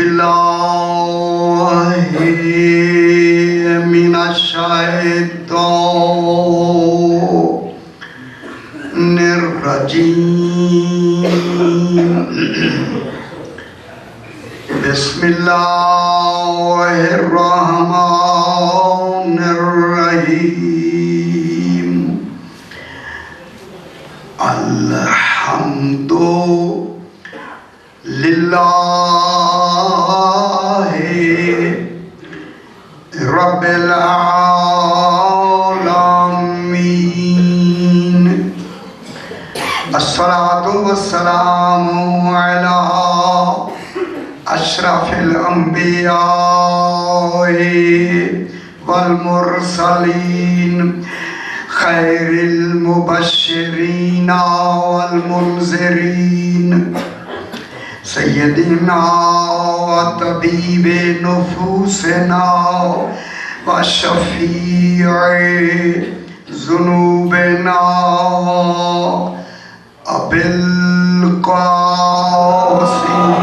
بالله من الشيطان الرجيم بسم الله الرحمن الرحيم الحمد لله رب العالمين الصلاة والسلام على أشرف الأنبياء والمرسلين خير المبشرين والمنذرين سيدنا وطبيب نفوسنا وشفيع ذنوبنا أبي القاسم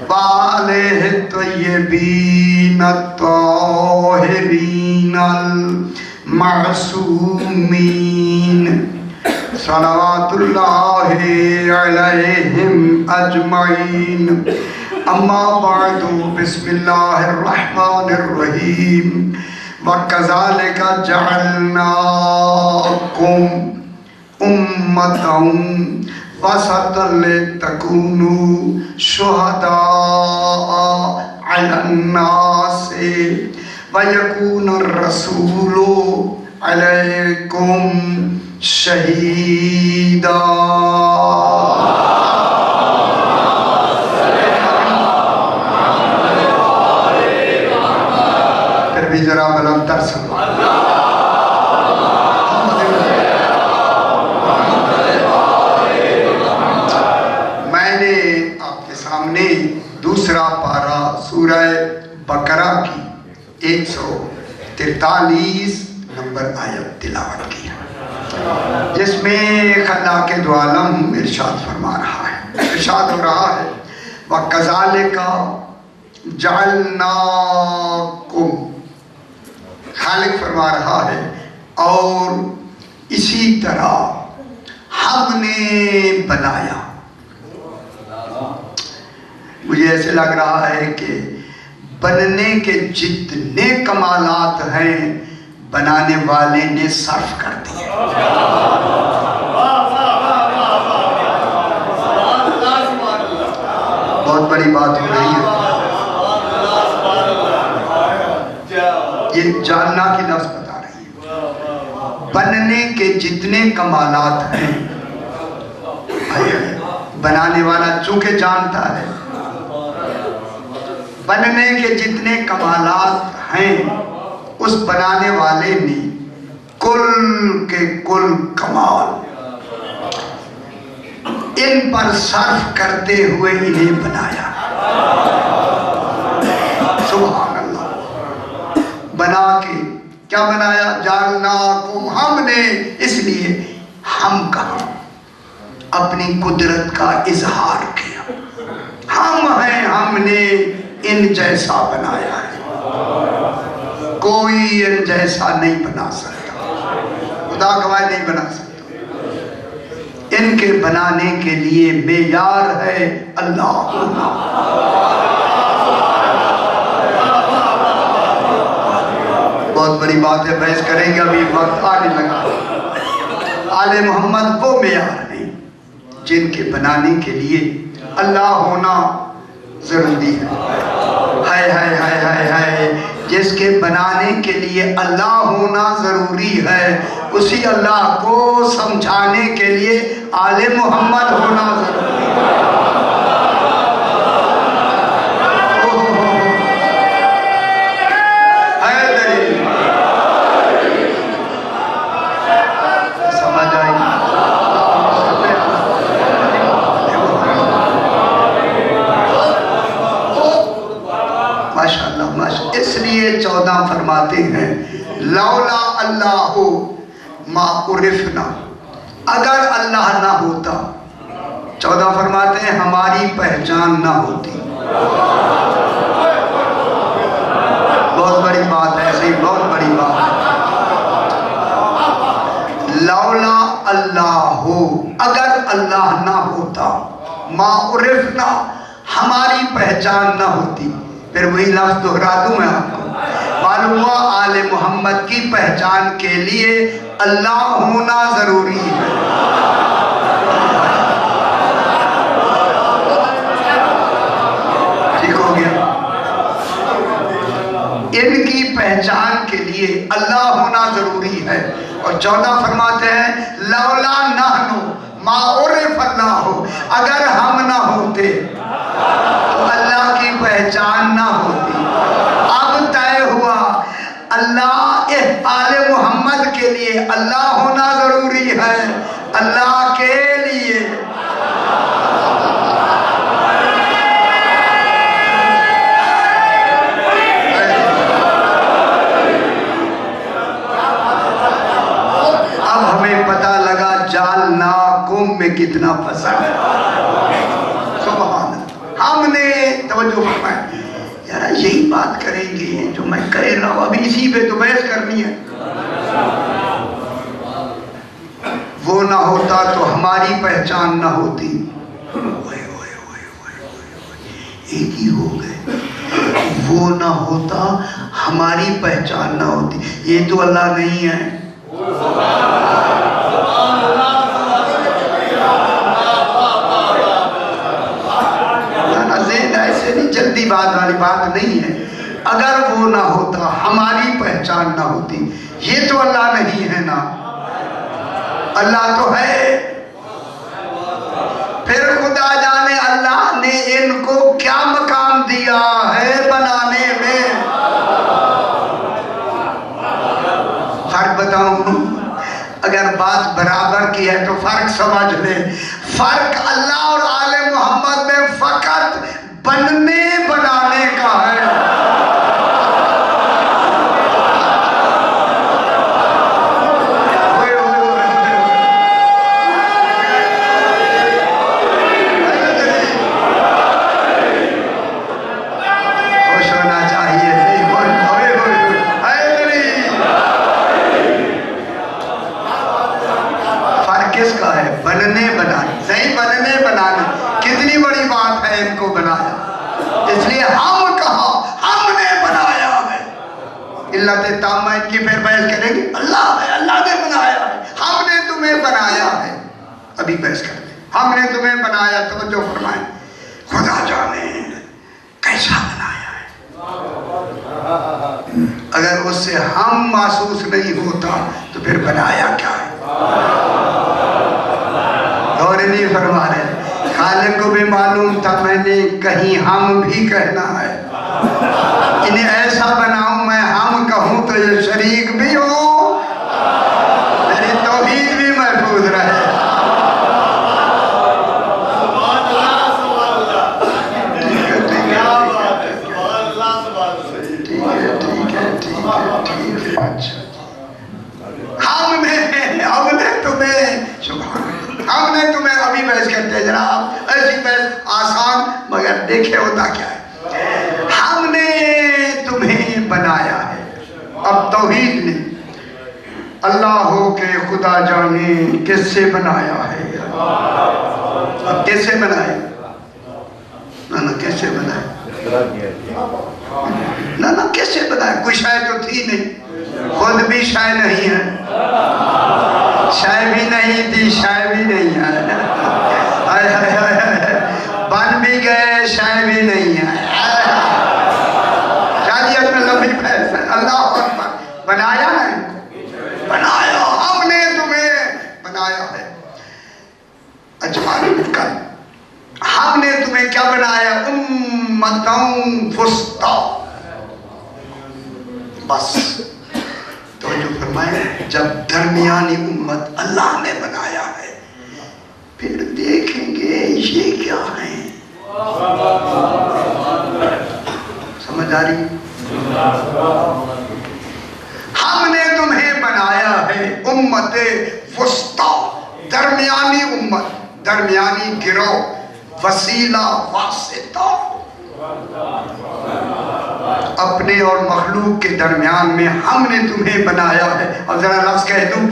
وآله الطيبين الطاهرين المعصومين صلوات الله عليهم أجمعين أما بعد بسم الله الرحمن الرحيم وكذلك جعلناكم أمة وسطا لتكونوا شهداء على الناس ويكون الرسول عليكم شهيدا پھر بھی ذرا بلند تر سکو میں نے آپ کے سامنے دوسرا پارہ سورہ بقرہ کی 143 نمبر آیت تلاوت کی جس میں خلاق دو عالم ارشاد فرما رہا ہے ارشاد ہو رہا ہے وَكَذَلِكَ جَعَلْنَاكُمْ خالق فرما رہا ہے اور اسی طرح ہم نے بنایا مجھے ایسے لگ رہا ہے کہ بننے کے جتنے کمالات ہیں بنانے والے نے صرف کر دیے بہت بڑی بات ہو رہی ہے یہ جاننا کی لفظ بتا رہی ہے بننے کے جتنے کمالات ہیں بنانے والا چونکہ جانتا ہے بننے کے جتنے کمالات ہیں اس بنانے والے نے کل کے کل کمال ان پر صرف کرتے ہوئے انہیں بنایا سبحان اللہ بنا کے کیا بنایا جعلناکم ہم نے اس لیے ہم کا اپنی قدرت کا اظہار کیا ہم ہیں ہم نے ان جیسا بنایا ہے کوئی ان جیسا نہیں بنا سکتا خدا گواہ نہیں بنا سکتا ان کے بنانے کے لیے معیار ہے اللہ بہت بڑی بات ہے بحث کریں گے ابھی وقت آنے لگا آل محمد وہ معیار نہیں جن کے بنانے کے لیے اللہ ہونا ضروری ہے ہائے ہائے ہائے ہائے ہائے جس کے بنانے کے لیے اللہ ہونا ضروری ہے اسی اللہ کو سمجھانے کے لیے آل محمد ہونا ضروری ہے سمجھ آئی اس لیے 14 فرماتے ہیں لولا اللہ ما عرفنا اگر اللہ نہ ہوتا، 14 فرماتے ہیں ہماری پہچان نہ ہوتی. بہت بڑی بات ہے، صحیح بہت بڑی بات ہے. لولا اللہ ہو، اگر اللہ نہ ہوتا، ما عرفنا، ہماری پہچان نہ ہوتی. پھر وہی لفظ دہرا دوں میں آپ کو. معلوم ہوا آل محمد کی پہچان کے لیے اللہ ہونا ضروری ہے. ٹھیک ہو گیا؟ ان کی پہچان کے لیے اللہ ہونا ضروری ہے. اور 14 فرماتے ہیں لولا نحنو ما عرف اللہ ہو، اگر ہم نہ ہوتے تو اللہ کی پہچان نہ ہوتی. اب طے ہوا اللہ آل محمد کے لیے اللہ ہونا ضروری ہے. اللہ کے لیے اب ہمیں پتہ لگا جعلناکم میں کتنا پھنسا ہے. سبحان اللہ. ہم نے توجہ فرمایا یار یہی بات کریں گے جو میں کہہ رہا ہوں، ابھی اسی پہ تو بحث کرنی ہے. وہ نہ ہوتا تو ہماری پہچان نہ ہوتی. ایک ہی ہو گئے. وہ نہ ہوتا ہماری پہچان نہ ہوتی. یہ تو اللہ نہیں ہے. ایسے نہیں جلدی بات والی بات نہیں ہے. اگر وہ نہ ہوتا ہماری پہچان نہ ہوتی. یہ تو اللہ نہیں ہے نا. اللہ تو ہے. پھر خدا جانے اللہ نے ان کو کیا مقام دیا ہے بنانے میں. فرق بتاؤں، اگر بات برابر کی ہے تو فرق سمجھ لیں. فرق اللہ اور آل محمد میں فقط بننے بنانے کا ہے. خوش ہونا چاہیے. فرق کس کا ہے؟ بننے بنانے. صحیح بننے بنانے. کتنی بڑی بات ہے ان کو بنایا. اس لیے ہم کہا ہم نے بنایا ہے. علت تامہ ان کی پھر بحث کریں گے. اللہ ہے، اللہ نے بنایا ہے. ہم نے تمہیں بنایا ہے. ابھی بحث کرتے ہیں. ہم نے تمہیں بنایا. توجہ فرمائیں. خدا جانے کیسا بنایا ہے. اگر اس سے ہم محسوس نہیں ہوتا تو پھر بنایا کیا ہے. اور نہیں فرما رہے. خالق کو بھی معلوم تھا میں نے کہیں ہم بھی کہنا ہے. انہیں ایسا بناؤں میں ہم کہوں تو یہ شریک بھی ہو، میری توحید بھی محفوظ رہے. ہم نے تمہیں ابھی بحث کرتے ہیں جناب. ایسی بحث آسان مگر دیکھے ہوتا کیا ہے. ہم نے تمہیں بنایا ہے. اب توحید نے اللہ ہو کہ خدا جانے کس سے بنایا ہے. اب کس سے بنایا؟ نہ کس سے بنایا؟ نہ کس سے بنایا؟ کوئی شے تو تھی نہیں. خود بھی شے نہیں ہے. شے بھی نہیں تھی، شے بھی نہیں ہے. بن بھی گئے، شے بھی نہیں ہے. شادیت میں لمبی بحث ہے. اللہ اکبر. بنایا ہے، بنایا. ہم نے تمہیں بنایا ہے. اجمالی مل کر ہم نے تمہیں کیا بنایا؟ امتاً وسطیٰ. بس تو جو فرمائے جب درمیانی امت اللہ نے بنایا ہے پھر دیکھیں گے یہ کیا ہیں. سمجھ آ رہی؟ ہم نے تمہیں بنایا ہے امت وسطیٰ، درمیانی امت، درمیانی گروہ، وسیلہ واسطہ، اپنے اور مخلوق کے درمیان میں ہم نے تمہیں بنایا ہے. اور ذرا لفظ کہہ دوں،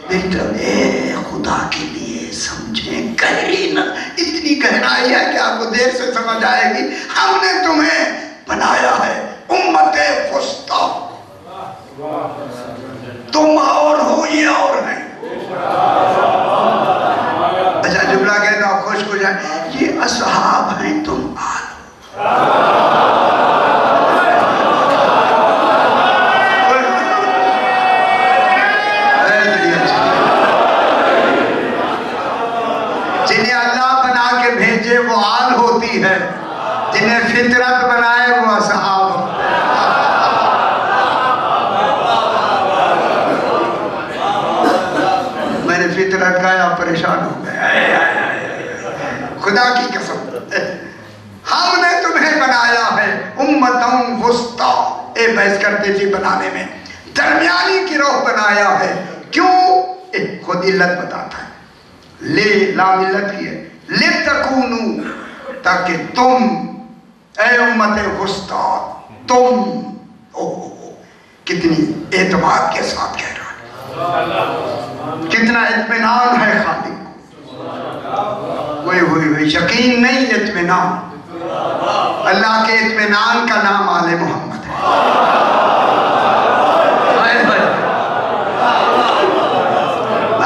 بیٹا اے خدا کے لیے سمجھیں، گہری نہ، اتنی گہرائی ہے کہ آپ کو دیر سے سمجھ آئے گی. ہم نے تمہیں بنایا ہے امت وسطیٰ، تم اور ہو یہ اور ہیں. اچھا جملہ کہتا ہوں خوش ہو جائے، یہ اصحاب ہیں تم آل. جنہیں اللہ بنا کے بھیجے وہ آل ہوتی ہے، جنہیں فطرت بنائے وہ اصحاب. میں نے فطرت کہا پریشان ہو گئے. خدا کی قسم ہم نے تمہیں بنایا ہے امتاً وسطیٰ. اے بحث کرتے تھے بنانے میں، درمیانی گروہ بنایا ہے. کیوں؟ خود علت بتاتا ہے. لے لام علت کی ہے، لِتَكُونُوا، تاکہ تم اے امت وسطیٰ، تم کتنی اعتماد کے ساتھ کہہ رہا ہے، کتنا اطمینان ہے خالق کو. وہی یقین نہیں، اطمینان. اللہ کے اطمینان کا نام آل محمد ہے.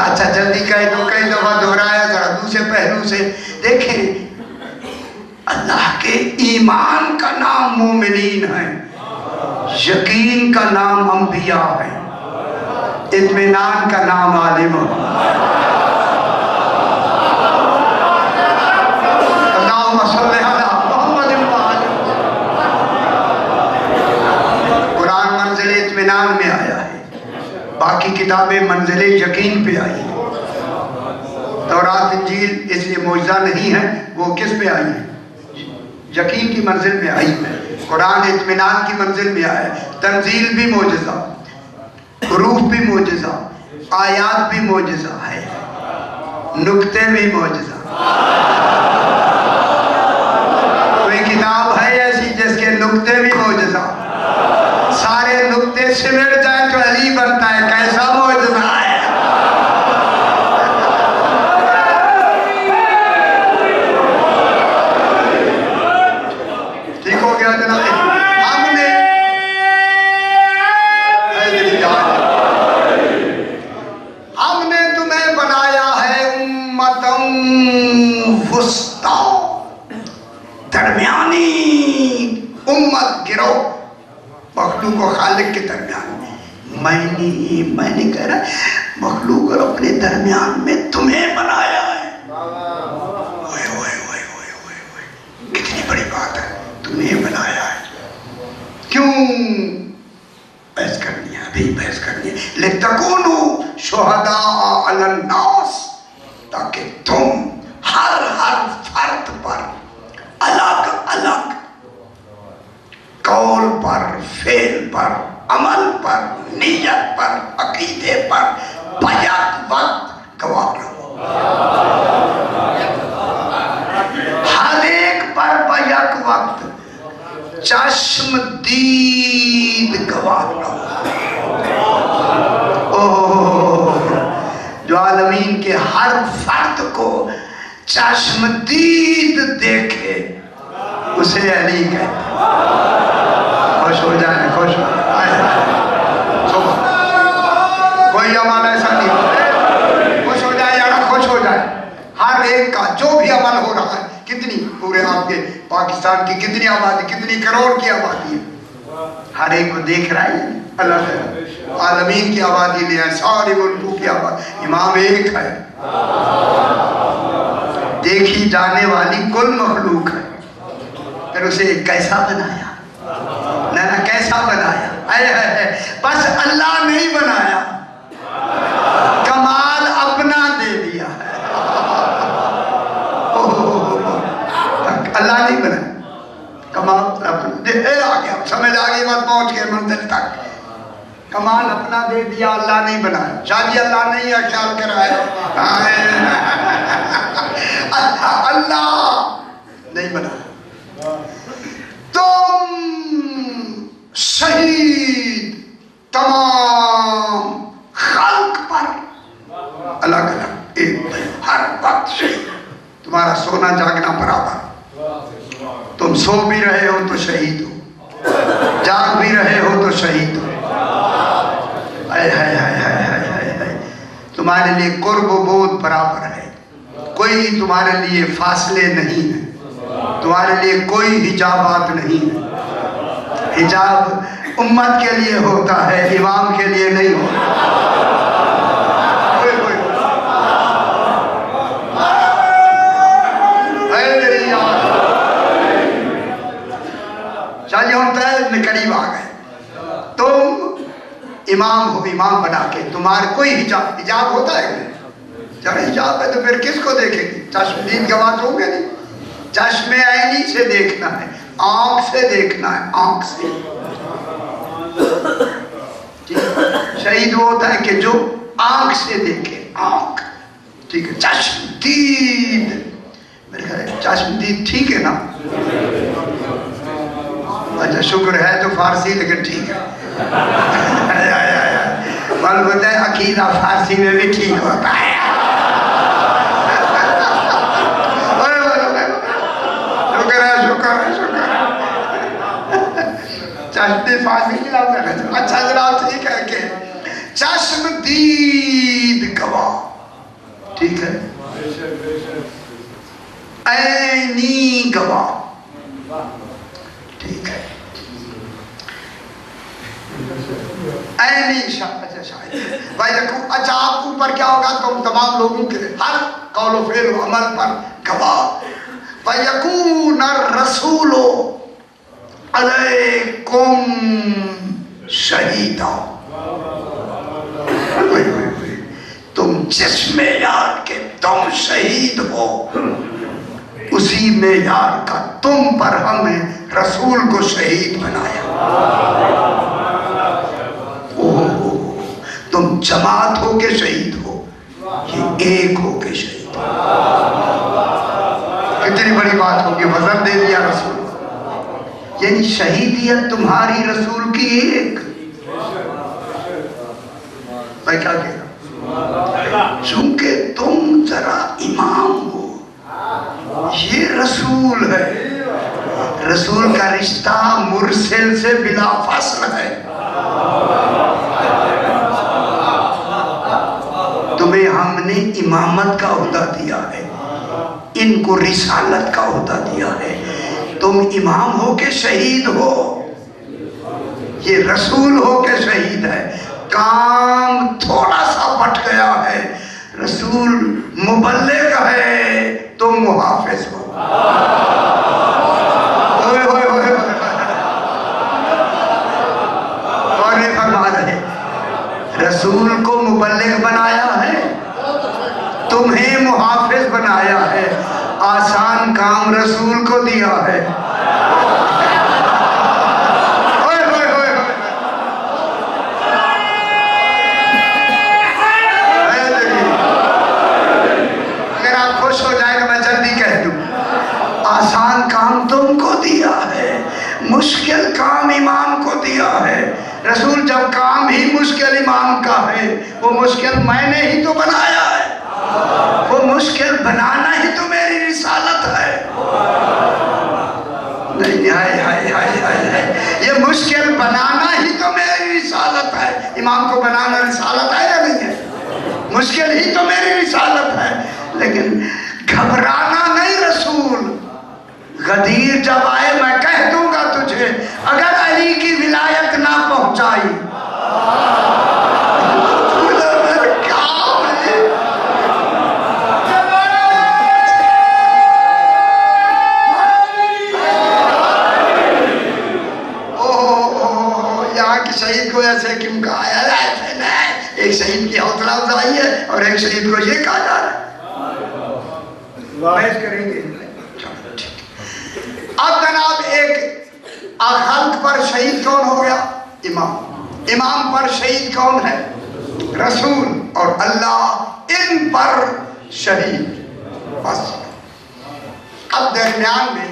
اچھا جلدی کہہ دو، کئی دفعہ دہرایا ذرا دوسرے پہلو سے دیکھیں. اللہ کے ایمان کا نام مومنین ہے، یقین کا نام انبیاء ہے، اطمینان کا نام آل محمد. اللہم صلی علی محمد وآل. قرآن منزل اطمینان میں آیا ہے، باقی کتابیں منزل یقین پہ آئی ہیں. تورات انجیل اس لیے معجزہ نہیں ہے، وہ کس پہ آئی ہے؟ یقین کی منزل میں آئی ہے. قرآن اطمینان کی منزل میں آیا ہے. تنزیل بھی معجزہ، حروف بھی معجزہ، آیات بھی معجزہ ہے، نکتے بھی معجزہ. کوئی کتاب ہے ایسی جس کے نکتے بھی معجزہ؟ سارے نکتے سمٹ جائیں تو علی بنتا ہے. کیسا معجزہ ہے! ٹھیک ہو گیا جناب. ہم نے تمہیں بنایا ہے امتاً وسطیٰ، درمیانی امت گروہ، مخلوق و خالق کے درمیان. میں نہیں کہہ رہا، مخلوق اور اپنے درمیان میں تمہیں بنایا ہے. کتنی بڑی بات ہے، تمہیں بنایا ہے. کیوں؟ بحث کرنی ہے، ابھی بحث کرنی ہے. لِتَكُونُوا شُهَدَاءَ عَلَى النَّاسِ، تاکہ تم ہر فرد پر الگ الگ قول پر، فعل پر، عمل پر، نیت پر، عقیدے پر بیک وقت گواہ رہو. ہر ایک پر بیک وقت چشم دید گواہ رہو. جو عالمین کے ہر فرد کو چشم دید دیکھے اسے علی کہتے. خوش ہو جائیں، خوش ہو جائیں. کوئی عمل ایسا نہیں ہوتا. خوش ہو جائے یا خوش ہو جائے، ہر ایک کا جو بھی عمل ہو رہا ہے. کتنی پورے آپ کے پاکستان کی کتنی آبادی، کتنی کروڑ کی آبادی ہے، ہر ایک کو دیکھ رہا ہے. اللہ تعالیٰ عالمین کی آبادی لے آئے، سارے ملکوں کی آبادی. امام ایک ہے، دیکھی جانے والی کل مخلوق ہے. پھر اسے کیسا بنایا؟ نہ کیسا بنایا؟ بس اللہ نہیں بنایا، کمال اپنا دے دیا ہے. اللہ نہیں بنایا، کمال اپنا. آ گیا، سمجھ آ گئی بات، پہنچ گئے منزل تک. کمال اپنا دے دیا، اللہ نہیں بنایا. شادی اللہ نہیں ہے، خیال کرایا. اللہ نہیں بنایا. تم شہید تمام خلق پر الگ الگ ایک ہر وقت شہید. تمہارا سونا جاگنا برابر. تم سو بھی رہے ہو تو شہید ہو، جاگ بھی رہے ہو تو شہید ہو. تمہارے لیے قرب و بعد برابر ہے. کوئی تمہارے لیے فاصلے نہیں ہے. تمہارے لیے کوئی حجابات نہیں ہے. حجاب امت کے لیے ہوتا ہے، امام کے لیے نہیں ہوتا. شاہ جی ہم میں قریب آ گئے. تم امام ہو، امام بنا کے تمہارے کوئی حجاب ہوتا ہے؟ جب حجاب ہے تو پھر کس کو دیکھیں گے؟ چشم دید گواہ ہوں گے نہیں. چشم عینی سے دیکھنا ہے، آنکھ سے دیکھنا ہے، آنکھ سے. شہید وہ ہوتا ہے کہ جو آنکھ سے دیکھے، آنکھ. ٹھیک ہے. چشم دید، میرے خیال ہے چشم دید ٹھیک ہے نا؟ اچھا شکر ہے تو فارسی لیکن ٹھیک ہے. معلوم ہوتا ہے عقیدہ فارسی میں بھی ٹھیک ہوتا ہے. شکر ہے. چشم فارسی کی لفظ ہے. اچھا جناب ٹھیک ہے کہ چشم دید گواہ. ٹھیک ہے. عینی گواہ. ٹھیک ہے. عینی اچھا آپ اوپر کیا ہوگا؟ تم تمام لوگوں کے ہر قول و فعل و عمل پر گواہ. وَيَكُونَ الرَّسُولُ عَلَيْكُمْ شَهِيدًا. تم جس معیار کے تم شہید ہو، اسی معیار کا تم پر ہم نے رسول کو شہید بنایا. تم جماعت ہو کے شہید ہو، یہ ایک ہو کے شہید. کتنی بڑی بات ہوگی. وزن دے دیا رسول. یعنی شہیدیت تمہاری رسول کی ایک. میں کیا کہہ رہا ہوں؟ چونکہ تم ذرا امام ہو، یہ رسول ہے. رسول کا رشتہ مرسل سے بلا فاصل ہے. تمہیں ہم نے امامت کا عہدہ دیا ہے، ان کو رسالت کا عہدہ دیا ہے. تم امام ہو کے شہید ہو، یہ رسول ہو کے شہید ہے. کام تھوڑا سا بٹ گیا ہے. رسول مبلغ ہے، تم محافظ ہو. اور یہ فرما رہے رسول کو مبلغ بنایا ہے، تمہیں محافظ بنایا ہے. آسان کام رسول کو دیا ہے. اگر آپ خوش ہو جائیں تو میں جلدی کہہ دوں، آسان کام تم کو دیا ہے، مشکل کام امام کو دیا ہے. رسول جب کام ہی مشکل امام کا ہے، وہ مشکل میں نے ہی تو بنایا ہے. وہ مشکل بنانا ہی تو میری رسالت ہے. نہیں یہ مشکل بنانا ہی تو میری رسالت ہے. امام کو بنانا رسالت ہے یا نہیں ہے؟ مشکل ہی تو میری رسالت ہے. لیکن گھبرانا نہیں. رسول غدیر جب آئے میں کہہ دوں گا تجھے، اگر علی کی ولایت نہ پہنچائی شہید کو ایسے کیوں کہا ہے؟ ایک شہید کی حوصلہ افزائی ہے اور ایک شہید کو یہ کہا جا رہا ہے. بحث کریں گے. اب جناب ایک خلق پر شہید کون ہو گیا؟ امام. امام پر شہید کون ہے؟ رسول، اور اللہ ان پر شہید. بس اب درمیان میں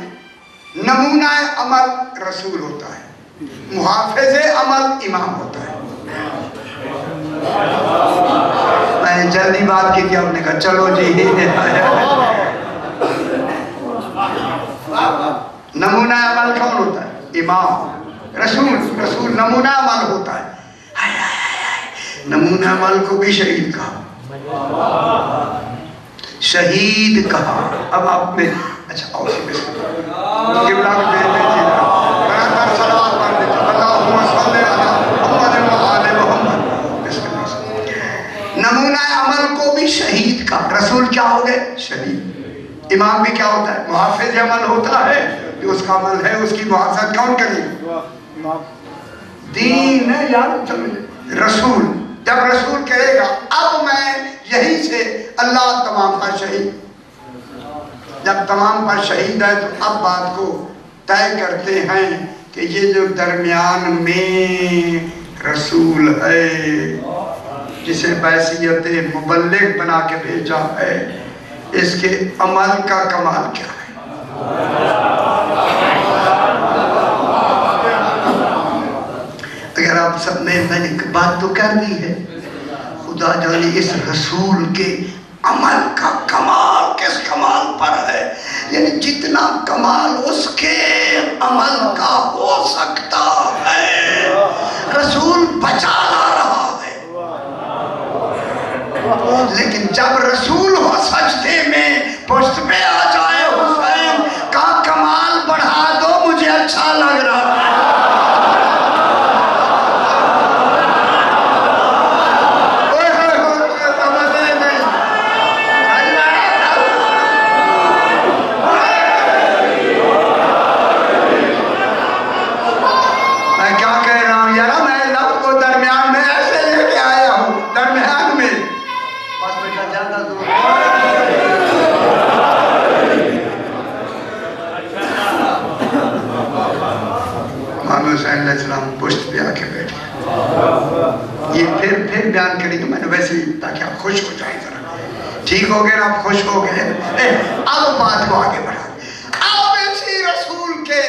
نمونہ عمل رسول ہوتا ہے، محافظ عمل امام ہوتا ہے. میں نے جلدی بات کی تھی، آپ نے کہا چلو جی. نمونہ عمل کون ہوتا ہے؟ امام. رسول نمونہ عمل ہوتا ہے. نمونہ عمل کو بھی شہید کہا، شہید کہا. اب آپ میں اچھا آؤ سی بس قبلہ کو دے دیجیے، برادر صلوات پڑھ دیجیے. اللہم صلی علی محمد و آل محمد. بسم اللہ. نمونہ عمل کو بھی شہید کا. رسول کیا ہو گئے؟ شہید. امام بھی کیا ہوتا ہے؟ محافظ عمل ہوتا ہے. جو اس کا عمل ہے اس کی محافظت کون کرے گا؟ دین ہے یار. رسول جب رسول کہے گا اب میں یہی سے اللہ تمام پر شہید. جب تمام پر شہید ہے تو اب بات کو طے کرتے ہیں کہ یہ جو درمیان میں رسول ہے جسے بعثیت مبلغ بنا کے بھیجا ہے، اس کے عمل کا کمال کیا ہے؟ اگر آپ سب نے میں نے بات تو کر دی ہے، خدا جانے اس رسول کے عمل کا کمال کس کمال پر ہے. یعنی جتنا کمال اس کے عمل کا ہو سکتا ہے رسول بچا لا رہا ہے. لیکن جب رسول ہو سجدے میں پشت پہ آ جائے حسین کا کمال بڑھا دو مجھے اچھا لگ رہا ہے. پشت پہ آ کے بیٹھے. یہ پھر بیان کریں گے. میں نے ویسے ہی تاکہ آپ خوش ہو جائیں. ذرا ٹھیک ہو گئے نا؟ آپ خوش ہو گئے. اب بات کو آگے بڑھا. اب اسی رسول کے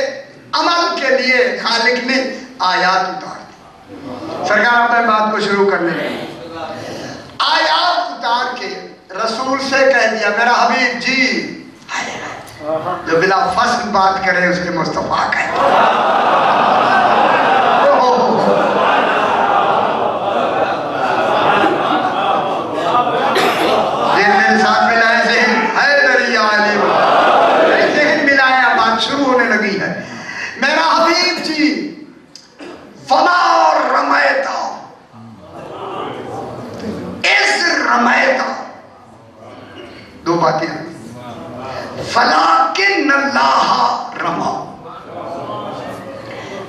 عمل کے لیے خالق نے آیات اتار دی. سرکار اب میں بات کو شروع کرنے لگے. آیات اتار کے رسول سے کہہ دیا میرا حبیب جی. جو بلا فصل بات کرے اس کے مصطفیٰ کہتے شروع ہونے لگی ہے. میرا حبیب جی فما رمیتا اذ رمیتا. دو باتیں فلیکن اللہ رما.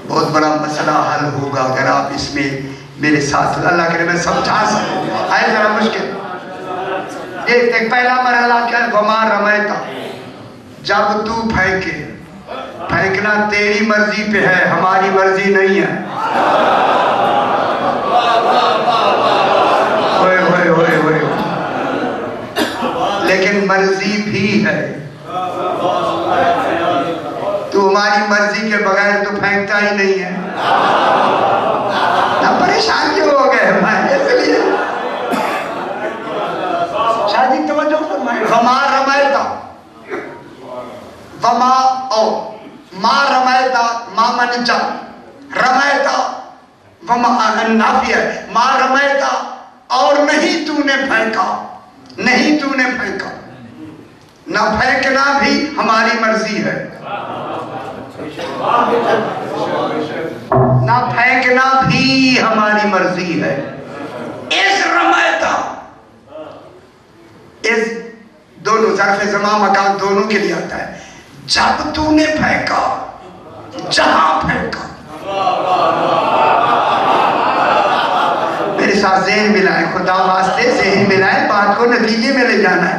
بہت بڑا مسئلہ حل ہوگا اگر آپ اس میں میرے ساتھ. اللہ کرے میں سمجھا سکوں. ہے ذرا مشکل. ایک پہلا مرحلہ کیا ہے؟ فما رمیتا. جب تو پھینکے، پھینکنا تیری مرضی پہ ہے، ہماری مرضی نہیں ہے. ہوئے ہوئے ہوئے ہوئے. لیکن مرضی بھی ہے. تو ہماری مرضی کے بغیر تو پھینکتا ہی نہیں ہے. نہ پریشان کیوں ہو گئے ہمارے اس لیے. شادی توجہ فرمائے. وما رمیتا وما او ما رمیتا ما منجا رمیتا وما نافی ہے. ما رمیتا اور نہیں تو نے پھینکا. نہیں تو نے پھینکا. نہ پھینکنا بھی ہماری مرضی ہے. نہ پھینکنا بھی ہماری مرضی ہے. اس رمیتا اس دونوں ظرف زمان مکان دونوں کے لیے آتا ہے. جب تو نے پھینکا، جہاں پھینکا. میرے ساتھ ذہن ملائیں، خدا واسطے ذہن ملائیں، بات کو نتیجے میں لے جانا ہے.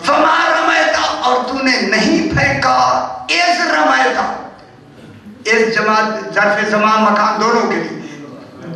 فما رمیتا اور تو نے نہیں پھینکا. اذ رمیتا اس جماعت ظرف زمان مکان دونوں کے لیے.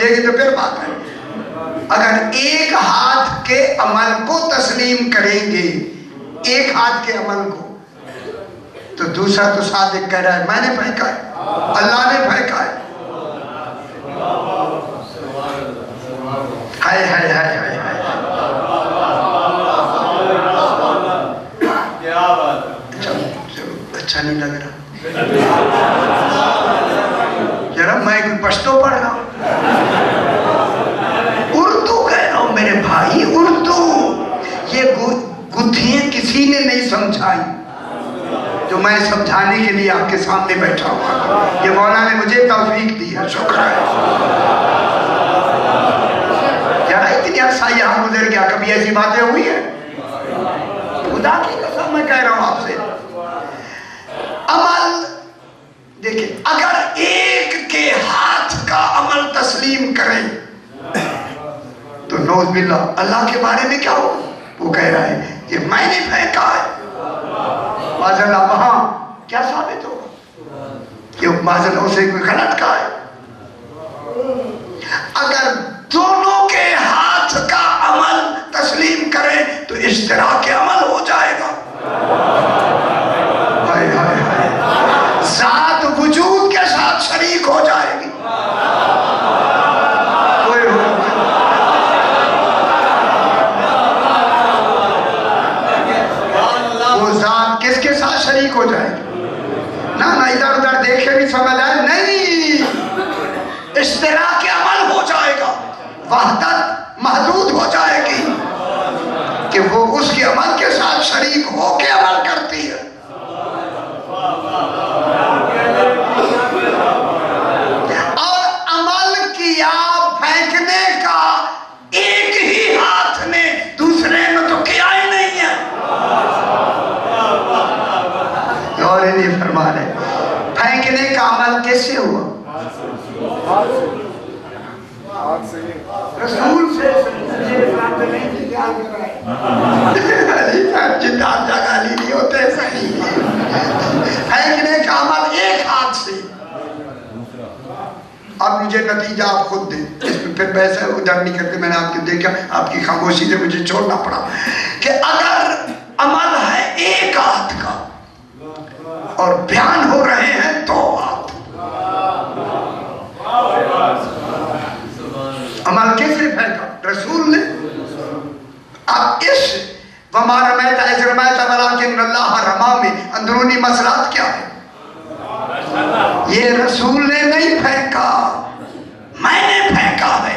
سمجھے گی تو پھر بات ہے. اگر ایک ہاتھ کے عمل کو تسلیم کریں گے، ایک ہاتھ کے عمل کو، تو دوسرا تو صادق کہہ رہا ہے میں نے پھینکا ہے، اللہ نے پھینکا ہے. ہائے ہائے ہائے ہائے ہائے. چلو اچھا نہیں لگ رہا ذرا، میں کوئی پشتو پڑھ رہا ہوں، اردو کہہ رہا ہوں میرے بھائی، اردو. یہ گتھیاں کسی نے نہیں سمجھائی جو میں سمجھانے کے لیے آپ کے سامنے بیٹھا ہوا. یہ مولا نے مجھے توفیق دی ہے، شکر ہے. ذرا اتنی عرصہ یہاں گزر گیا، کبھی ایسی باتیں ہوئی ہیں؟ خدا کی قسم میں کہہ رہا ہوں آپ سے. عمل دیکھیں، اگر ایک کے ہاتھ کا عمل تسلیم کریں تو نوز باللہ اللہ کے بارے میں کیا ہو؟ وہ کہہ رہا ہے کہ میں نے پھینکا ہے. معاذ اللہ وہاں کیا ثابت ہوگا کہ معاذ اللہ اسے کوئی غلط کہا ہے. اگر دونوں کے ہاتھ کا عمل تسلیم کریں تو اشتراک عمل ہو جائے گا. ہائے ہائے ہائے. ذات وجود کے ساتھ شریک ہو جائے گی. وہ ذات کس کے ساتھ شریک ہو جائے گی؟ نہ ادھر ادھر دیکھے بھی سمجھ آئے نہیں، اشتراک عمل ہو جائے گا. وحدت محدود ہو جائے گی کہ وہ اس کے عمل کے ساتھ شریک ہو کے عمل کرتی ہے. اور عمل کیا پھینکنے کا ایک ہی ہاتھ نے، دوسرے نے تو کیا ہی نہیں ہے. اور نہیں فرما رہے پھینکنے کا عمل کیسے ہوا؟ رسول سے جداد جگہ نہیں ہوتے صحیح. پھینکنے کا عمل ایک ہاتھ سے. اب مجھے نتیجہ آپ خود دیں، اس میں پھر بحث ہے ادھر نہیں کرتے. میں نے آپ کو دیکھا، آپ کی خاموشی سے مجھے چھوڑنا پڑا کہ اگر عمل ہے ایک ہاتھ کا اور بیان ہو رہے ہیں دو ہاتھ، عمل کیسے پھینکا؟ رسول نے. اب اس وَمَا رَمَيْتَ إِذْ رَمَيْتَ وَلَكِنَّ اللَّهَ رَمَى میں اندرونی مسئلات کیا ہے؟ یہ رسول نے نہیں پھینکا، میں نے پھینکا ہے.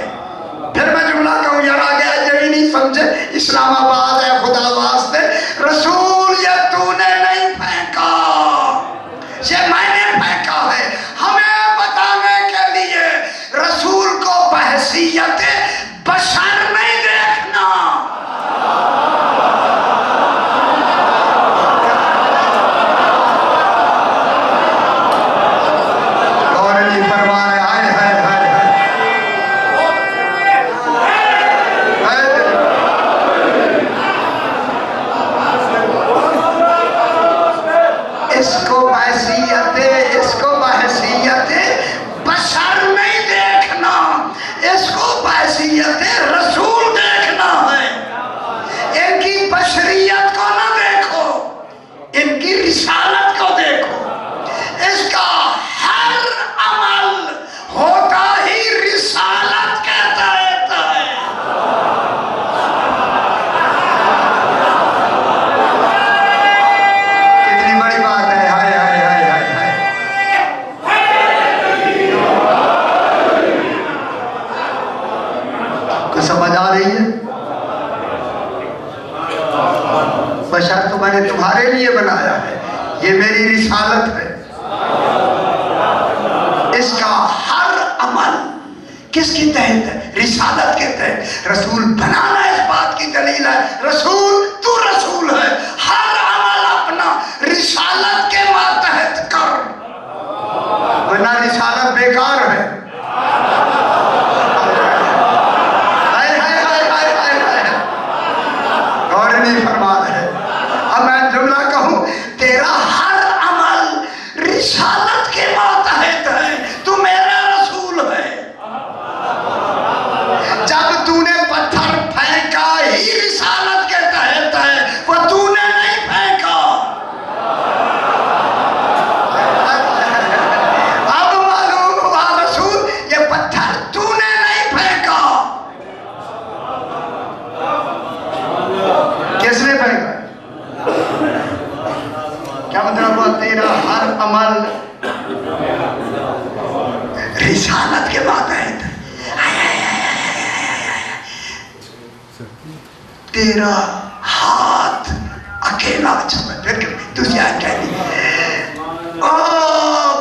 پھر میں جملہ کہوں یار آگے آج نہیں سمجھے، اسلام آباد ہے خدا واسطے، رسول یہ تو نے نہیں پھینکا، یہ میں نے پھینکا ہے. ہمیں بتانے کے لیے رسول کو بحیثیت بشر نہیں دیکھنا. اور نہیں فرما رہے آئے ہائے ہائے اس کو بحیثیت بشر نہیں دیکھنا، اس کو بحیثیت رسول دیکھنا ہے. ان کی بشریت کو نہ دیکھو، ان کی رسالت کو دیکھو. اس کا ہر عمل ہوتا ہی رسالت کے تحت ہے. کتنی بڑی بات ہے. ہائے ہائے ہائے ہائے ہائے. کو سمجھ آ رہی ہے؟ بشر تو میں نے تمہارے لیے بنایا ہے، یہ میری رسالت ہے. اس کا ہر عمل کس کے تحت ہے؟ رسالت کے تحت. رسول بنانا اس بات کی دلیل ہے رسول تو رسول ہے. ہر عمل اپنا رسالت کے ماتحت کر، ورنہ رسالت بیکار ہے. اور نہیں فرما رہے. اب میں جملہ کہوں، تیرا ہر عمل رسالت کے ماتحت ہے، تو میرا رسول ہے. تیرا ہاتھ اکیلا چمک. پھر دوسری آیت کہہ دی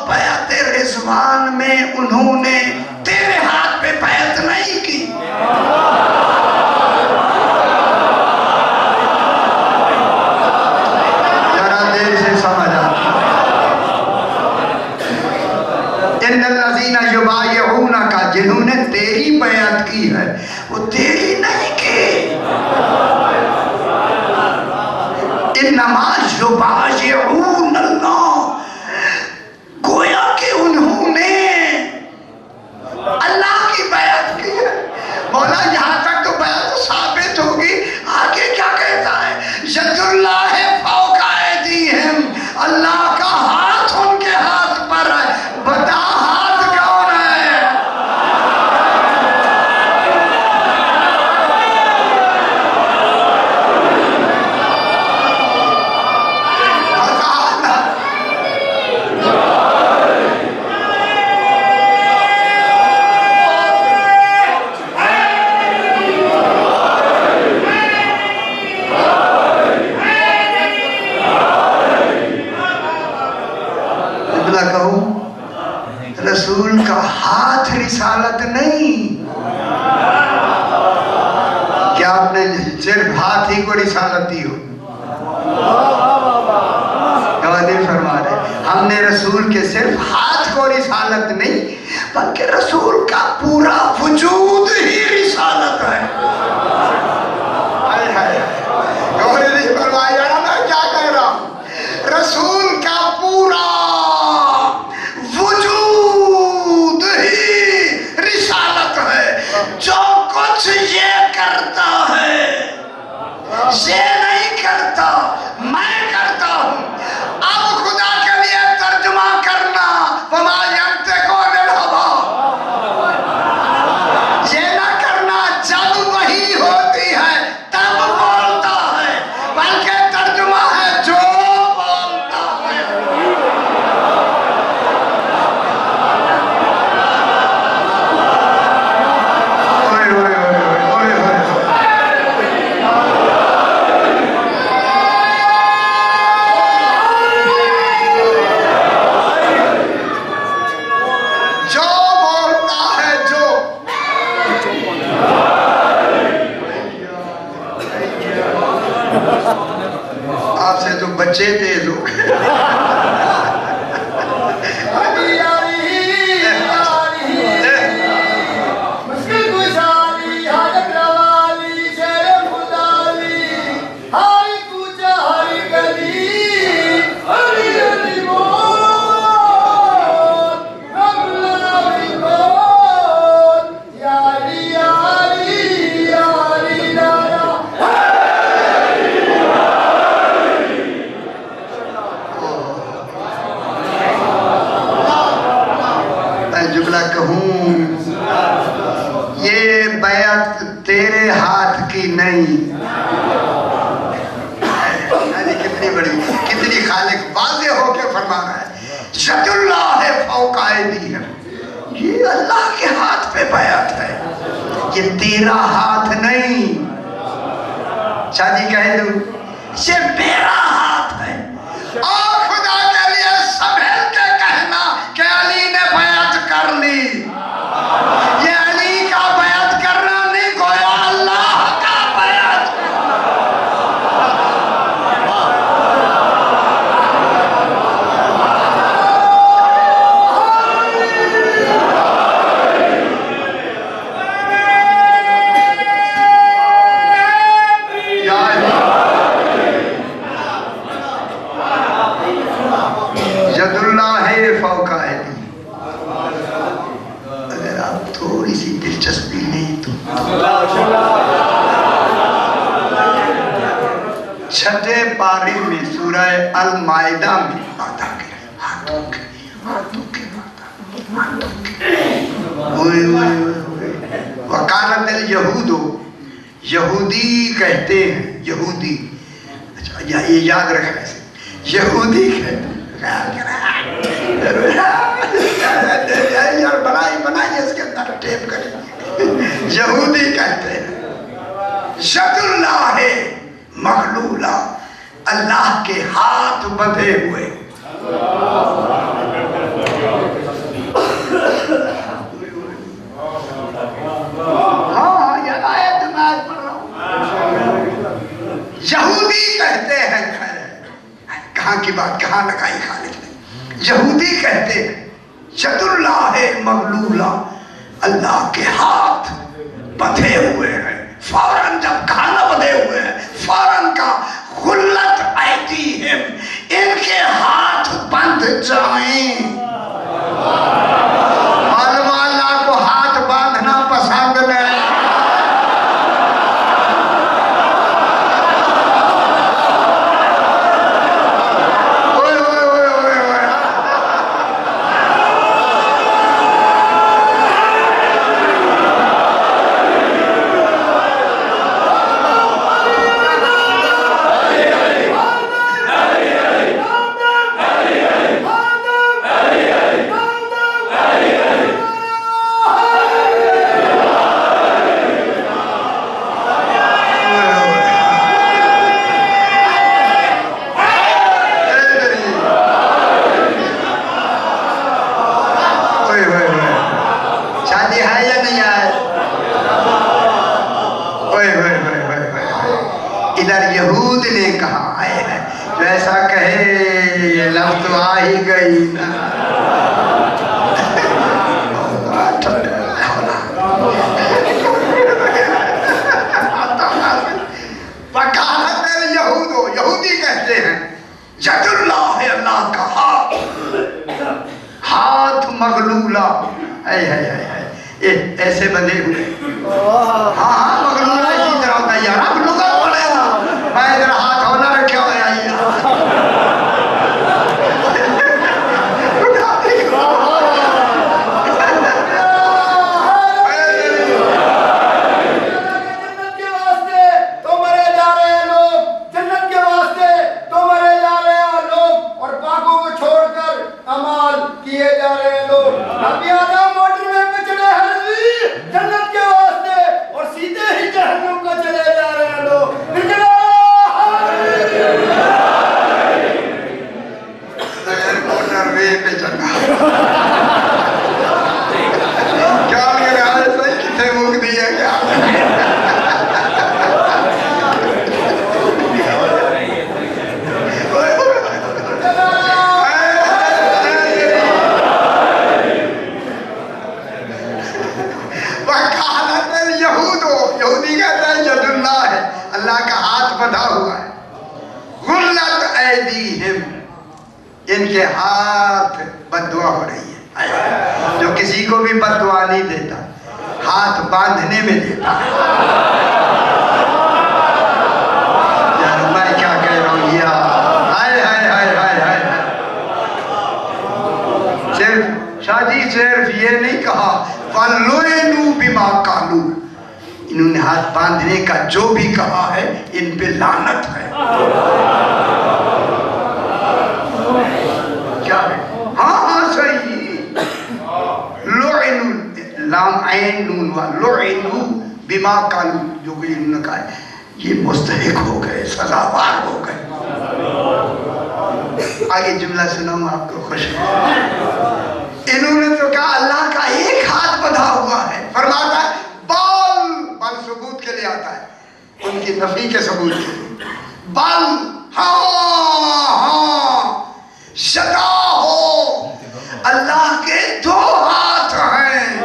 بیعت رضوان میں انہوں نے تیرے ہاتھ پہ بیعت نہیں کی. ذرا دیر سے سمجھ آتا. ان الذین یبایعونک، جنہوں نے تیری بیعت کی ہے وہ تیری نہیں کی. انما یبایعون اللہ، گویا کہ انہوں نے اللہ کی بیعت کی ہے. مولا یہاں تک تو بیعت ثابت ہوگی، آگے کیا کہتا ہے؟ ید اللہ فوق ایدیہم، اللہ کا ہاتھ ان کے ہاتھ پر ہے. بتا ہاتھ کون ہے؟ رسول کا ہاتھ رسالت نہیں. کیا آپ نے صرف ہاتھ ہی کو رسالت دی ہو؟ گواہی فرما رہے ہم نے رسول کے صرف ہاتھ کو رسالت نہیں بلکہ رسول کا پورا وجود ہی رسالت ہے. گواہی نہیں فرمایا میں کیا کہہ رہا ہوں؟ رسول کا پورا وجود ہی رسالت ہے. جو کچھ یہ کرتا ہے یہ نہیں کرتا، میں کرتا ہوں. اب خدا کے لیے ترجمہ کرنا وما ینطق عن الہویٰ، یہ نہ کرنا جب وحی ہوتی ہے تب بولتا ہے، بلکہ ترجمہ ہے جو بولتا ہے. آپ سے تو بچے تیز ہو گئے. یہ بیعت تیرے ہاتھ کی نہیں. کتنی بڑی، کتنی خالق واضح ہو کے فرما رہا ہے. ید اللہ فوق ایدیہم، یہ اللہ کے ہاتھ پہ بیعت ہے، یہ تیرا ہاتھ نہیں. شادی کہہ دوں یہ میرا ہاتھ ہے. اور خدا کے لیے سنبھل کے کہنا کہ علی نے بیعت کر لی. یہ علی کا بیعت کرنا نہیں، گویا اللہ کا بیعت. ید اللہ فوق ایدیہم. اگر آپ تھوڑی سی دلچسپی لیں تو چھٹے پارے میں سورہ المائدہ میں آتا گیا ہاتھوں کے وکالت الیہود، یہودی کہتے ہیں، یہودی، اچھا یہ یاد رکھنا ہے، یہودی کہتے ہیں. بنائی اس کے اندر ٹیپ کریں. یہودی کہتے ہیں ید اللہ مغلولہ، اللہ کے ہاتھ بندھے ہوئے. ہاں یہ آیت میں پڑھ رہا ہوں. یہودی کہتے ہیں، کہاں کی بات کہاں لگائی خالد نے. یہودی کہتے ہیں ید اللہ مغلولہ، اللہ کے ہاتھ بندھے ہوئے ہیں. فوراً جب کھانا بدھے ہوئے ہیں، فوراً کا غلت ایدیہم، ان کے ہاتھ بندھ جائیں. معلوم اللہ کو ہاتھ باندھنا پسند نہیں. ادھر یہود نے کہا ہے جو ایسا کہے یہ لفظ تو آ ہی گئی نا. وکالت یہود، یہودی کہتے ہیں ید اللہ ہے اللہ کا ہاتھ مغلولہ. ایسے بندے ہوئے. ہاں مغلولہ اسی طرح ہوتا ہے یار. اب لغت پڑے گا میں ادھر ہاتھ ہونا رکھے ہوئے آئیے. ان کے ہاتھ بددعا ہو رہی ہے. جو کسی کو بھی بددعا نہیں دیتا، ہاتھ باندھنے میں دیتا. یار میں کیا کہہ رہا ہوں یار. ہائے ہائے ہائے ہائے ہائے. صرف شادی صرف یہ نہیں کہا وَلُعِنُوا بِمَا قَالُوا، انہوں نے ہاتھ باندھنے کا جو بھی کہا ہے ان پہ لعنت ہے. کیا ہے؟ ہاں صحیح. لعنوا، لام عین نون لعنوا بما قالوا، جو کہ انہوں نے کہا ہے یہ مستحق ہو گئے، سزاوار ہو گئے. آگے جملہ سناؤں آپ کو خوش ہے. انہوں نے تو کہا اللہ کا ایک ہاتھ بندھا ہوا ہے. فرماتا ہے بل ثبوت کے لیے آتا ہے، ان کی نفی کے ثبوت کے لیے. بل ہاں شدا ہو، اللہ کے دو ہاتھ ہیں.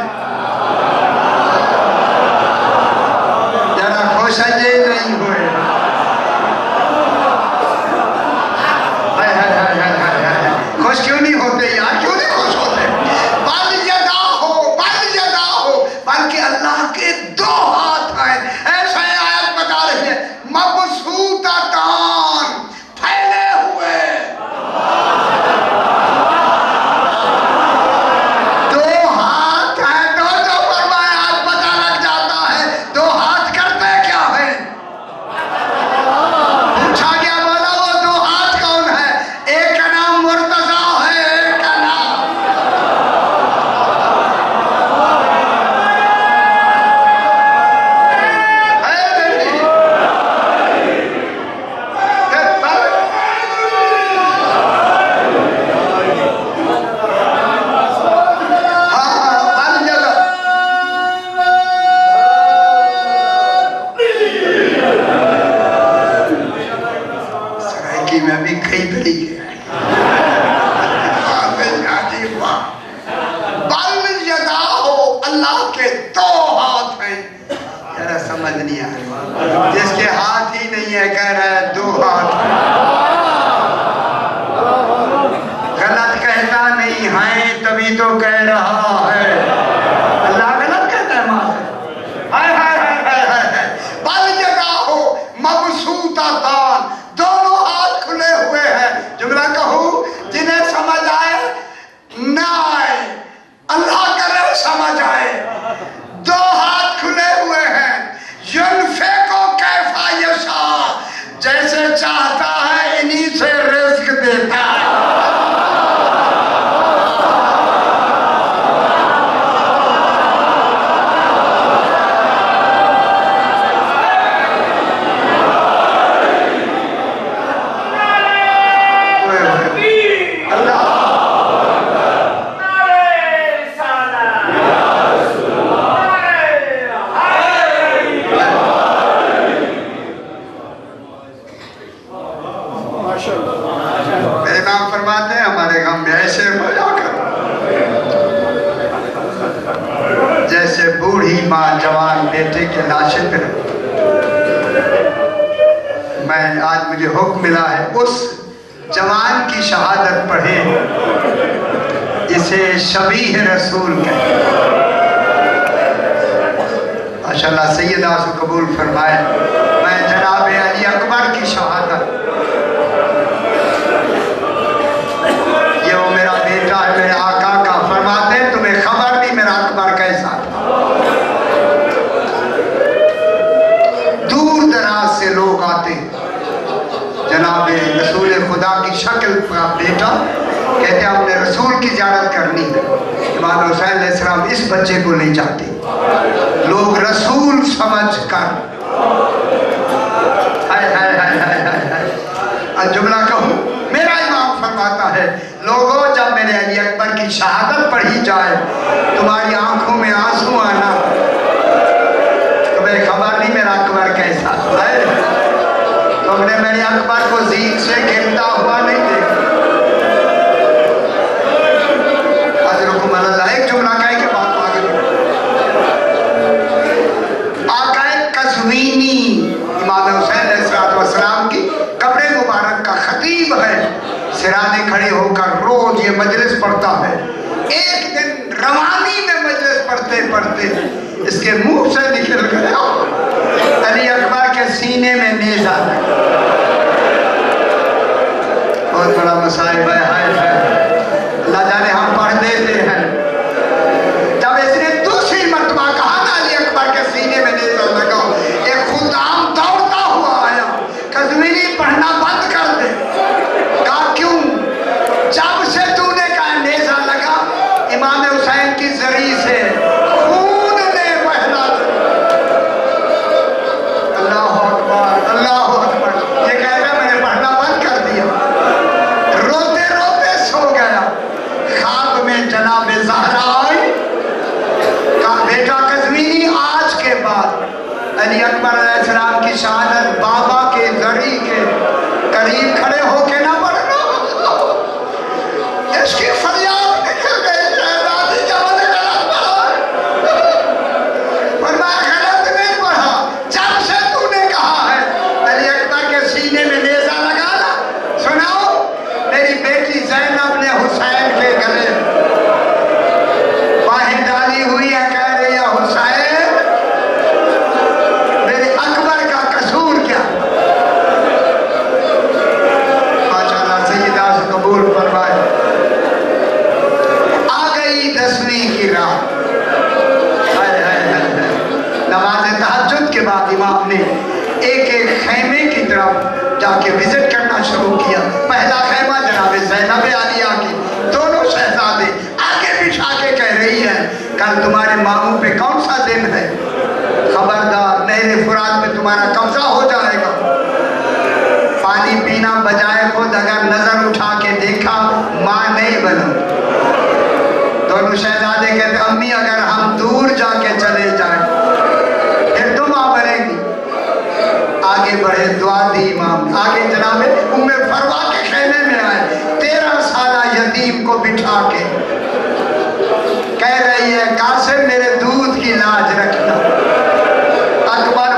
ذرا خوش ہے نہیں ہوئے. خوش کیوں نہیں ہوتے یار؟ کیوں نہیں خوش ہوتے؟ بل یدا ہو، بل یدا ہو، بلکہ اللہ کے دو ہاتھ ہیں. ایسا آیت بتا رہی ہے مبسوطتان، پھیلے ہوئے سمجھ نہیں آ رہی. جس کے ہاتھ ہی نہیں ہے کہہ رہا ہے 2 ہاتھ. غلط کہتا نہیں ہے تبھی تو کہہ رہا ہے. اللہ غلط کہتا ہے ماں سے. ہائے ہائے ہائے ہائے. بل جگہ ہو مبسوطہ دان, دونوں ہاتھ کھلے ہوئے ہیں. جملہ کہوں جنہیں سمجھ آئے نہ آئے, اللہ کرے سمجھ آئے. 2 ہاتھ کھلے ہوئے ہیں. ينفقو کیفا یشاء, جیسے چاہتا ہے انہی سے رزق دیتا ہے. جیسے بوڑھی ماں جوان بیٹے کے لاشے پہ رکھتی. میں آج مجھے حکم ملا ہے اس جوان کی شہادت پڑھیں, اسے شبیہ رسول کہیں. ماشاءاللہ سیدہ سے قبول فرمائے. میں جناب علی اکبر کی شہادت, یہ وہ میرا بیٹا ہے میرے آقا کا, فرماتے ہیں تمہیں خبر نہیں میرا اکبر کیسا تھا. دور دراز سے لوگ آتے, جناب رسول خدا کی شکل کا بیٹا, کہتے ہیں ہم نے رسول کی زیارت کرنی ہے. امام حسین علیہ السلام اس بچے کو نہیں چاہتے. لوگ رسول سمجھ کر جملہ کہوں, میرا امام فرماتا ہے لوگوں جب میرے علی اکبر کی شہادت پڑھی جائے تمہاری آنکھوں میں آنسو آنا, تمہیں خبر نہیں میرا اکبر کیسا ہے. تم نے میرے اکبر کو زین سے گرتا ہوا نہیں دیکھا. حضرکم اللہ. ایک جملہ کہے کہ بات آگے آقا قزوینی امام حسین علیہ السلام کی قبر مبارک کا خطیب ہے. سرانے کھڑے ہو کر روز یہ مجلس پڑھتا ہے. ایک دن روانی میں مجلس پڑھتے پڑھتے اس کے منہ سے نکل گیا علی اکبر کے سینے میں نیزہ لگا. بہت بڑا مصائب ہے. اللہ جانے ہم پڑھ دیتے ہیں. جب اس نے دوسری مرتبہ کہا نا علی اکبر کے سینے میں نیزہ لگا, ایک خدام دوڑتا ہوا آیا, قزوینی پڑھنا بند کر دے. کہا کیوں؟ جب سے تو نے کہا نیزہ لگا امام حسین کی ذریع سے خون نے بہلا دیا. اللہ اکبر اللہ اکبر. یہ کہتا میں نے پڑھنا بند کر دیا. روتے روتے سو گیا. خواب میں جناب زہرا آئی, کہا بیٹا قزوینی آج کے بعد علی اکبر علیہ السلام کی شہادت بابا کے ذریع کے قریب کھڑے ہو کے نہ پڑھنا. اس کی فریاد نکل گئی, شہزادی جب نے غلط پڑھا. فرمایا غلط نہیں پڑھا, جب سے تو نے کہا ہے علی اکبر کے سینے میں نیزہ لگانا. سناؤ, میری بیٹی زینب نے حسین کے گلے باہیں ڈالی ہوئی ہے, کہہ رہی ہے حسین میرے اکبر کا قصور کیا. ماشاءاللہ سیدہ سے قبول فرمائے. آ گئی 10ویں کی رات. نماز تہجد کے بعد امام نے ایک ایک خیمے کی طرف جا کے وزٹ کرنا شروع کیا. پہلا خیمہ جناب زینب عالیہ کی, دونوں شہزادے آگے بٹھا کے کہہ رہی ہیں کل تمہارے ماموں پہ کون سا دن ہے, خبردار نہر فرات میں تمہارا قبضہ ہو جائے گا. پانی پینا بجائے خود اگر نظر اٹھا کے دیکھا ماں نہیں بنو. دونوں شہزادے کہتے امی اگر ہم دور جا کے چلے جائیں پھر تو ماں بنے گی. آگے بڑھے, دعا دی امام. آگے جناب ام فروا کے خیمے میں آئے, 13 سالہ یتیم کو بٹھا کے کہہ رہی ہے قاسم میرے دودھ کی لاج رکھنا. اکبر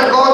پر غور